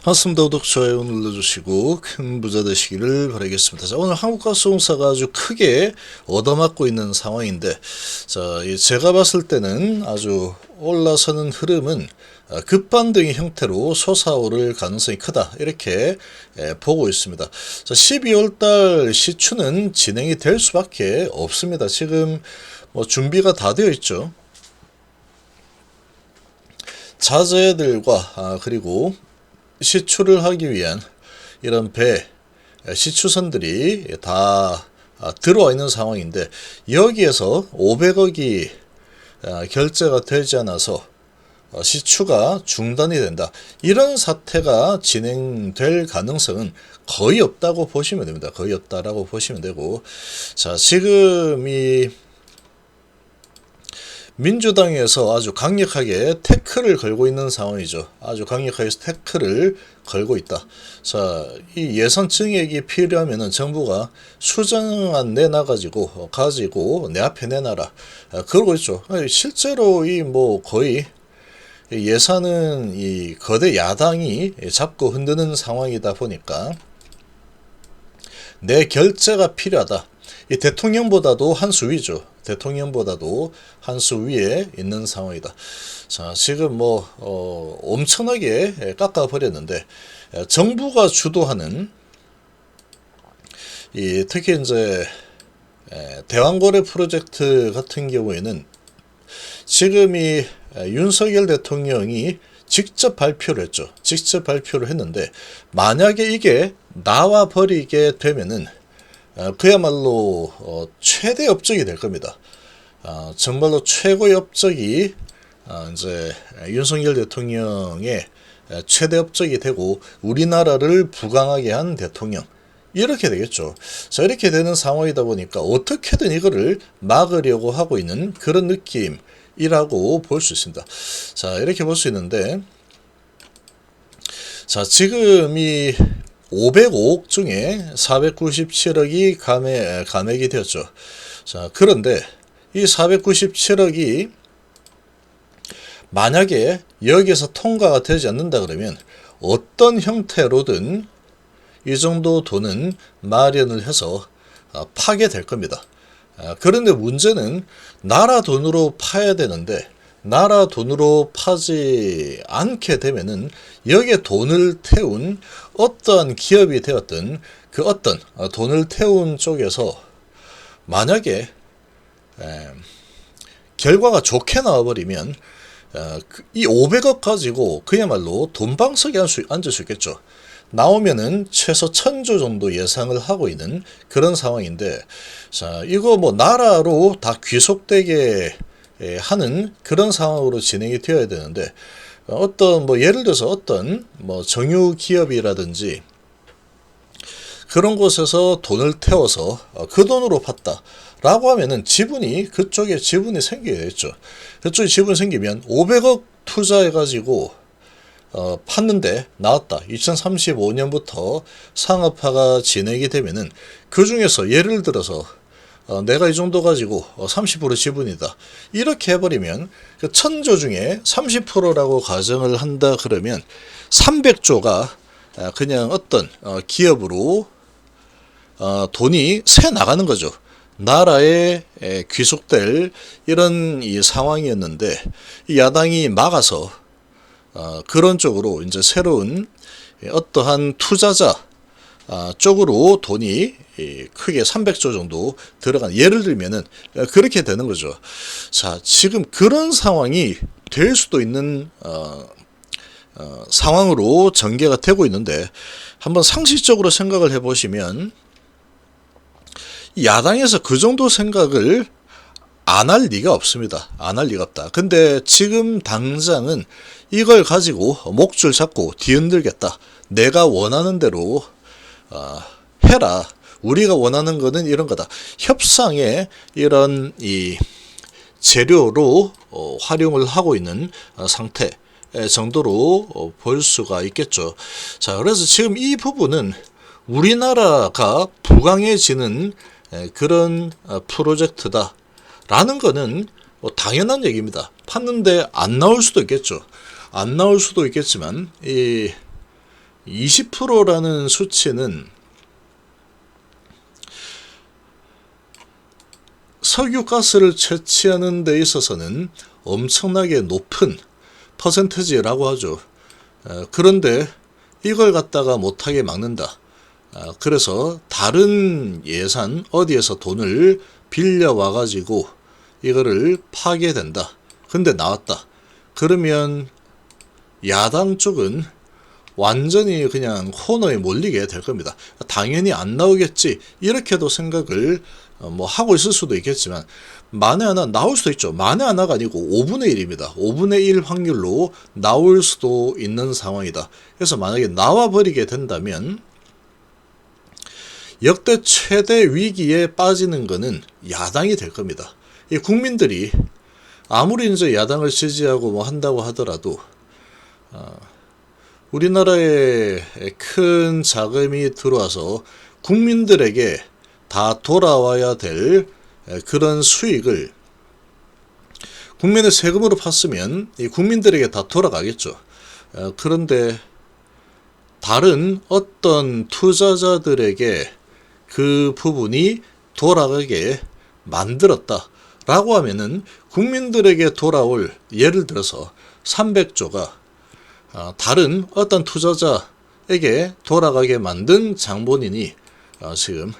반갑습니다. 구독, 좋아요 눌러주시고 큰 부자 되시기를 바라겠습니다. 자, 오늘 한국가스공사가 아주 크게 얻어맞고 있는 상황인데, 자, 제가 봤을 때는 아주 올라서는 흐름은 급반등의 형태로 솟아오를 가능성이 크다, 이렇게 보고 있습니다. 자, 12월달 시추는 진행이 될 수밖에 없습니다. 지금 뭐 준비가 다 되어 있죠. 자재들과 그리고 시추를 하기 위한 이런 시추선들이 다 들어와 있는 상황인데, 여기에서 500억이 결제가 되지 않아서 시추가 중단이 된다, 이런 사태가 진행될 가능성은 거의 없다고 보시면 됩니다. 거의 없다라고 보시면 되고, 자, 지금 이 민주당에서 아주 강력하게 태클을 걸고 있는 상황이죠. 아주 강력하게 태클을 걸고 있다. 자, 이 예산 증액이 필요하면은 정부가 수정안 내놔가지고 가지고 내 앞에 내놔라, 그러고 있죠. 실제로 이 뭐 거의 예산은 이 거대 야당이 잡고 흔드는 상황이다 보니까 내 결제가 필요하다. 이 대통령보다도 한 수 위죠. 대통령보다도 한 수 위에 있는 상황이다. 자, 지금 뭐 엄청나게 깎아버렸는데, 정부가 주도하는 특히 이제 대왕거래 프로젝트 같은 경우에는 지금 이 윤석열 대통령이 직접 발표를 했죠. 직접 발표를 했는데, 만약에 이게 나와 버리게 되면은 그야말로 최대 업적이 될 겁니다. 정말로 최고의 업적이 이제 윤석열 대통령의 최대 업적이 되고, 우리나라를 부강하게 한 대통령, 이렇게 되겠죠. 자, 이렇게 되는 상황이다 보니까 어떻게든 이거를 막으려고 하고 있는 그런 느낌이라고 볼 수 있습니다. 자, 이렇게 볼 수 있는데, 자, 지금 이 505억 중에 497억이 감액이 되었죠. 자, 그런데 이 497억이 만약에 여기에서 통과가 되지 않는다 그러면 어떤 형태로든 이 정도 돈은 마련을 해서 파게 될 겁니다. 그런데 문제는 나라 돈으로 파야 되는데, 나라 돈으로 파지 않게 되면은 여기에 돈을 태운 어떠한 기업이 되었든 그 어떤 돈을 태운 쪽에서 만약에 결과가 좋게 나와버리면 이 500억 가지고 그야말로 돈방석에 앉을 수 있겠죠. 나오면은 최소 1000조 정도 예상을 하고 있는 그런 상황인데, 자, 이거 뭐 나라로 다 귀속되게 하는 그런 상황으로 진행이 되어야 되는데, 어떤 뭐 예를 들어서 어떤 뭐 정유 기업이라든지 그런 곳에서 돈을 태워서 그 돈으로 팠다라고 하면은 그쪽에 지분이 생기게 되겠죠. 그쪽에 지분이 생기면 500억 투자해가지고 팠는데 나왔다. 2035년부터 상업화가 진행이 되면은 그 중에서 예를 들어서 내가 이 정도 가지고 30% 지분이다, 이렇게 해버리면 그 1000조 중에 30%라고 가정을 한다 그러면 300조가 그냥 어떤 기업으로 돈이 새 나가는 거죠. 나라에 귀속될 이런 이 상황이었는데, 이 야당이 막아서 그런 쪽으로 이제 새로운 어떠한 투자자 쪽으로 돈이 크게 300조 정도 들어간, 예를 들면은 그렇게 되는 거죠. 자, 지금 그런 상황이 될 수도 있는 상황으로 전개가 되고 있는데, 한번 상식적으로 생각을 해보시면 야당에서 그 정도 생각을 안 할 리가 없습니다. 안 할 리가 없다. 근데 지금 당장은 이걸 가지고 목줄 잡고 뒤흔들겠다, 내가 원하는 대로 해라, 우리가 원하는 거는 이런 거다, 협상에 이런 이 재료로 활용을 하고 있는 상태 정도로 볼 수가 있겠죠. 자, 그래서 지금 이 부분은 우리나라가 부강해지는 그런 프로젝트다라는 거는 당연한 얘기입니다. 팠는데 안 나올 수도 있겠죠. 안 나올 수도 있겠지만 20%라는 수치는 석유가스를 채취하는 데 있어서는 엄청나게 높은 퍼센테지라고 하죠. 그런데 이걸 갖다가 못하게 막는다. 그래서 다른 예산 어디에서 돈을 빌려와 가지고 이거를 파괴된다. 근데 나왔다. 그러면 야당 쪽은 완전히 그냥 코너에 몰리게 될 겁니다. 당연히 안 나오겠지 이렇게도 생각을 뭐 하고 있을 수도 있겠지만 만에 하나 나올 수도 있죠. 만에 하나가 아니고 5분의 1입니다. 5분의 1 확률로 나올 수도 있는 상황이다. 그래서 만약에 나와버리게 된다면 역대 최대 위기에 빠지는 것은 야당이 될 겁니다. 이 국민들이 아무리 이제 야당을 지지하고 뭐 한다고 하더라도 우리나라에 큰 자금이 들어와서 국민들에게 다 돌아와야 될 그런 수익을 국민의 세금으로 팠으면 이 국민들에게 다 돌아가겠죠. 그런데 다른 어떤 투자자들에게 그 부분이 돌아가게 만들었다라고 하면은 국민들에게 돌아올, 예를 들어서 300조가 다른 어떤 투자자에게 돌아가게 만든 장본인이 지금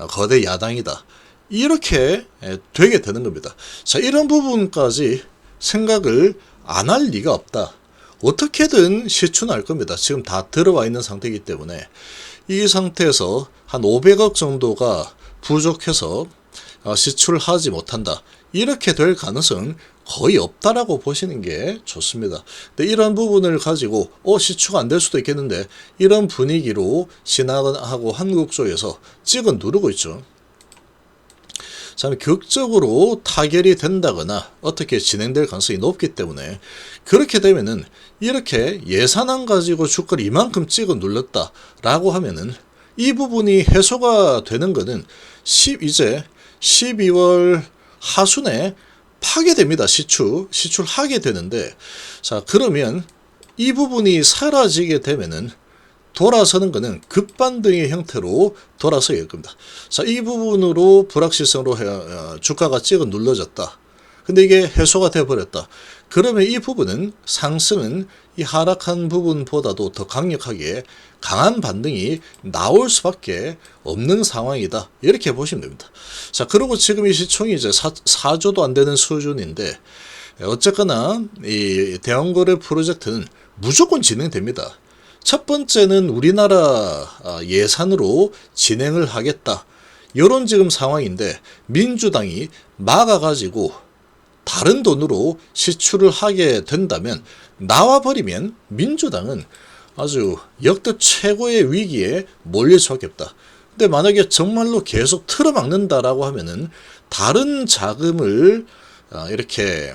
거대 야당이다. 이렇게 되게 되는 겁니다. 자, 이런 부분까지 생각을 안 할 리가 없다. 어떻게든 시추날 겁니다. 지금 다 들어와 있는 상태이기 때문에 이 상태에서 한 500억 정도가 부족해서 시추를 하지 못한다. 이렇게 될 가능성은 거의 없다라고 보시는 게 좋습니다. 근데 이런 부분을 가지고 시추가 안 될 수도 있겠는데 이런 분위기로 신한하고 한국 쪽에서 찍어 누르고 있죠. 참 극적으로 타결이 된다거나 어떻게 진행될 가능성이 높기 때문에 그렇게 되면은 이렇게 예산안 가지고 주가를 이만큼 찍어 눌렀다라고 하면은 이 부분이 해소가 되는 거는 이제 12월 하순에 파괴됩니다. 시출하게 되는데, 자, 그러면 이 부분이 사라지게 되면은 돌아서는 것은 급반등의 형태로 돌아서게 될 겁니다. 자, 이 부분으로 불확실성으로 주가가 찍어 눌러졌다. 근데 이게 해소가 되어버렸다. 그러면 이 부분은 상승은 이 하락한 부분보다도 더 강력하게 강한 반등이 나올 수밖에 없는 상황이다. 이렇게 보시면 됩니다. 자, 그리고 지금 이 시총이 이제 4조도 안 되는 수준인데, 어쨌거나 이 대형거래 프로젝트는 무조건 진행됩니다. 첫 번째는 우리나라 예산으로 진행을 하겠다. 이런 지금 상황인데 민주당이 막아가지고 다른 돈으로 시추를 하게 된다면 나와버리면 민주당은 아주 역대 최고의 위기에 몰릴 수밖에 없다. 근데 만약에 정말로 계속 틀어막는다라고 하면은 다른 자금을 이렇게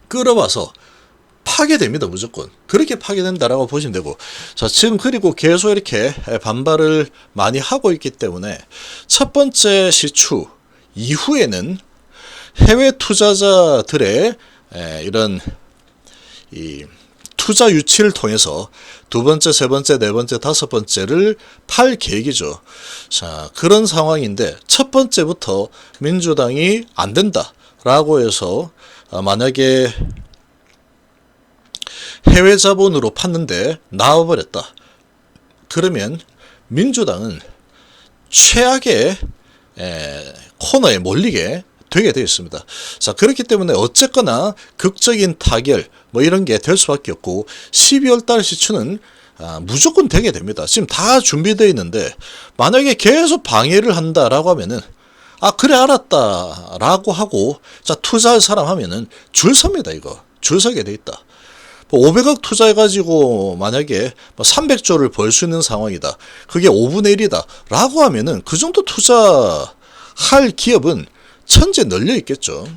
끌어와서 파괴됩니다. 무조건. 그렇게 파괴된다라고 보시면 되고, 자, 지금 그리고 계속 이렇게 반발을 많이 하고 있기 때문에 첫 번째 시추 이후에는 해외 투자자들의 이런 이 투자 유치를 통해서 두 번째, 세 번째, 네 번째, 다섯 번째를 팔 계획이죠. 자, 그런 상황인데 첫 번째부터 민주당이 안 된다라고 해서 만약에 해외 자본으로 팠는데 나와버렸다. 그러면 민주당은 최악의 코너에 몰리게 되게 되어 있습니다. 자, 그렇기 때문에 어쨌거나 극적인 타결 뭐 이런 게 될 수밖에 없고 12월 달 시추는 무조건 되게 됩니다. 지금 다 준비되어 있는데 만약에 계속 방해를 한다라고 하면은 그래 알았다 라고 하고 자 투자할 사람 하면은 줄 섭니다. 이거 줄 서게 돼 있다. 500억 투자해가지고 만약에 300조를 벌 수 있는 상황이다. 그게 5분의 1이다. 라고 하면은 그 정도 투자할 기업은 천재 널려 있겠죠.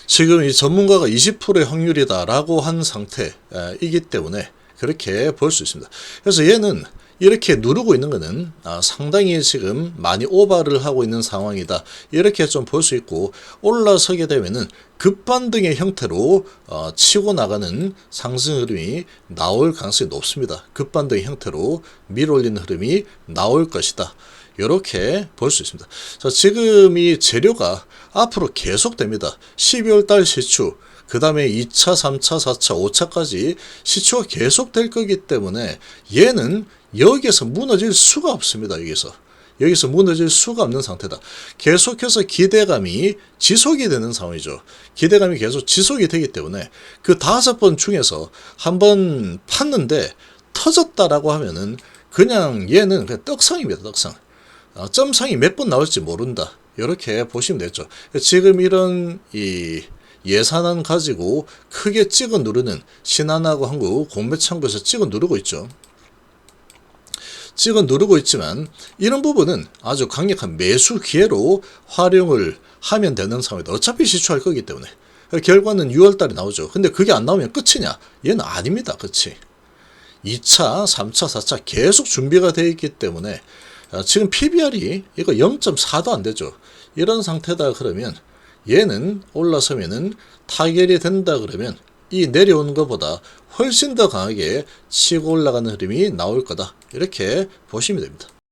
지금 이 전문가가 20%의 확률이다. 라고 한 상태이기 때문에 그렇게 볼 수 있습니다. 그래서 얘는 이렇게 누르고 있는 것은 상당히 지금 많이 오버를 하고 있는 상황이다. 이렇게 좀 볼 수 있고, 올라서게 되면은 급반등의 형태로 치고 나가는 상승 흐름이 나올 가능성이 높습니다. 급반등의 형태로 밀어올리는 흐름이 나올 것이다. 이렇게 볼 수 있습니다. 자, 지금 이 재료가 앞으로 계속됩니다. 12월달 시추, 그 다음에 2차, 3차, 4차, 5차까지 시추가 계속될 거기 때문에 얘는 여기에서 무너질 수가 없습니다. 여기서 무너질 수가 없는 상태다. 계속해서 기대감이 지속이 되는 상황이죠. 기대감이 계속 지속이 되기 때문에 그 5번 중에서 한 번 팠는데 터졌다라고 하면은 그냥 얘는 그냥 떡상입니다. 떡상. 점상이 몇 번 나올지 모른다. 이렇게 보시면 되죠. 지금 이런 이 예산안 가지고 크게 찍어 누르는 신한하고 한국 공매창고에서 찍어 누르고 있죠. 찍어 누르고 있지만 이런 부분은 아주 강력한 매수 기회로 활용을 하면 되는 상황이다. 어차피 시추할 거기 때문에. 결과는 6월달에 나오죠. 근데 그게 안 나오면 끝이냐? 얘는 아닙니다. 끝이. 2차, 3차, 4차 계속 준비가 되어 있기 때문에 지금 PBR이 이거 0.4도 안 되죠. 이런 상태다 그러면 얘는 올라서면은 타결이 된다 그러면 이 내려오는 것보다 훨씬 더 강하게 치고 올라가는 흐름이 나올 거다. 이렇게 보시면 됩니다.